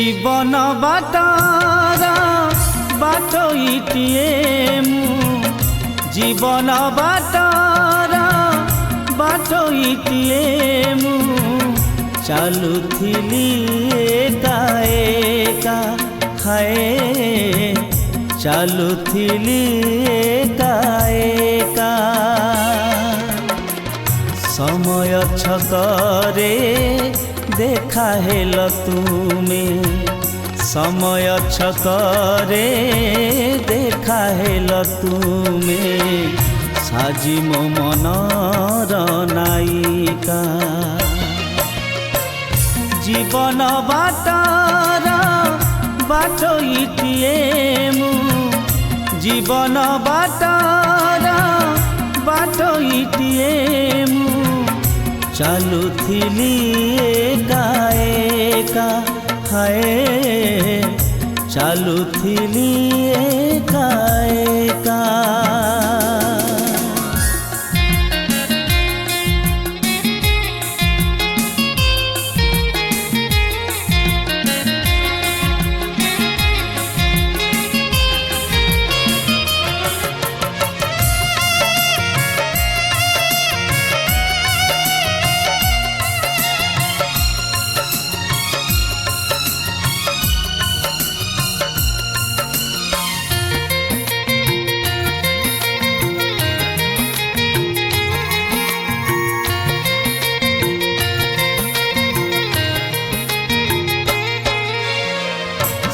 जीवन बाटर बाटोइटिए जीवन बाटर बाटोइटिए चालुथिली एका एका हाय चालुथिली एका एका समय छकरे देखा हेल तुमे समय छकरे देखा हेल तुमे साजी मो मनर नायिका जीवन बाटर बाटोइटिए जीवन बाटर बाटोइटिए चालुथिली एका एका हाय चालुथिली एका एका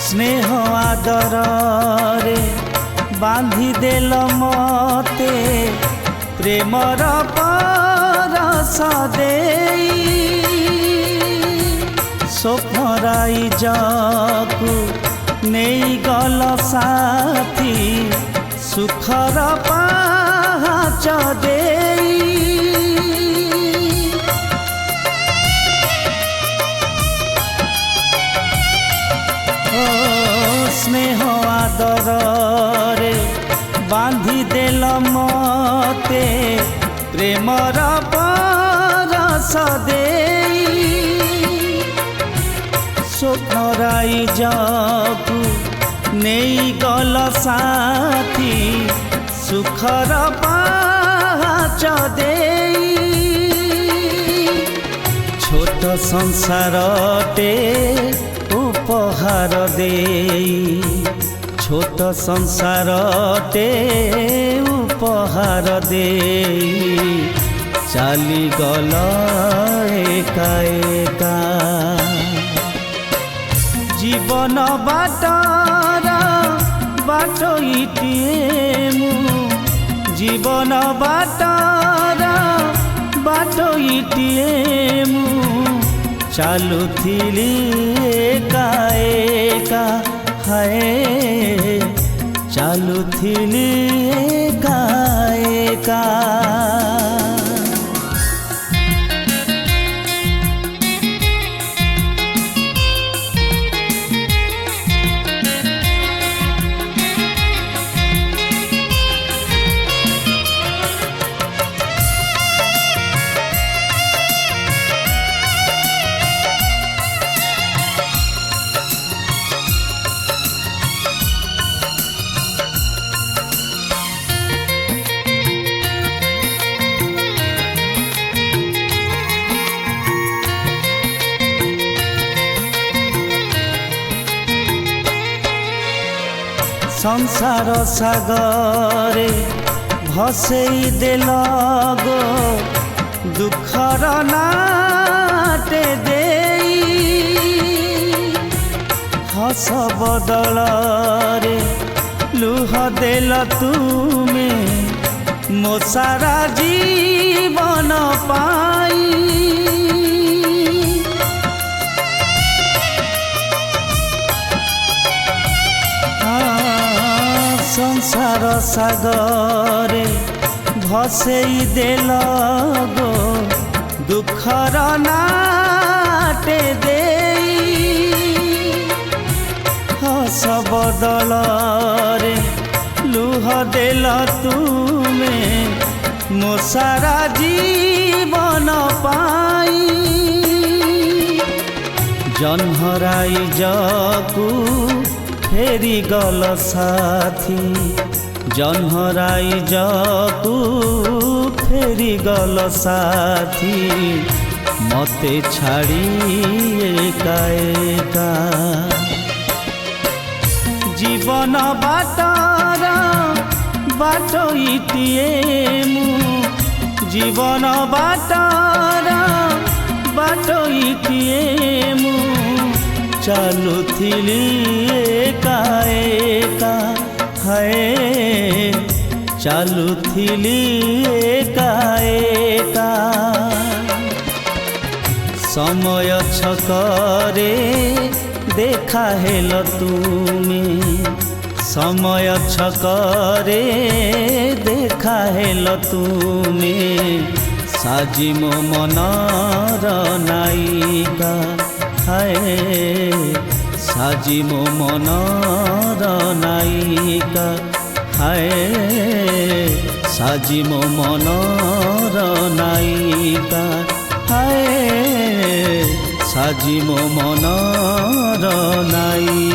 स्नेह आदर रे बांधी देल मते प्रेमर परस देई स्वप्नराई जाकू नहीं गल साथी सुखर पाच देई स्नेह आदर रे बांधी देल मते प्रेमर परस देई स्वप्नराई जाकू नहीं गल साथी सुखर पाच देई छोट संसारटे उपहार देई छोट संसारटे उपहार देई चाली गल एका एका जीवन बाटर बाटोइटिए जीवन बाटर बाटोइटिए चालुथिली एका एका हाय चालुथिली एका एका संसार सागरे भसई देल गो दुखर नाटे देई हस बदल रे लुह देल तुमे मो सारा जीवन पाई संसार सागरे भसई देल गो दुखर नाटे देई हस बदल रे लुह देल तुमे मो सारा जीवन पाई जन्हराई जकू फेरी गल साथी जन्हराई जकू फेरी गल साथी मते छाड़ी एका एका जीवन बाटर बाटोइटिए मु जीवन बाटर बाटोइटिए मु चलुथिली एका एका हाय चलुथिली एका एका समय छकरे देखा हेल तुमे समय छकरे देखा हेल तुमे साजी मो मनर नायिका हाय साजी मो मनर नायिका हाय साजी मो मनर नायिका हाय साजी मो मनर नायिका।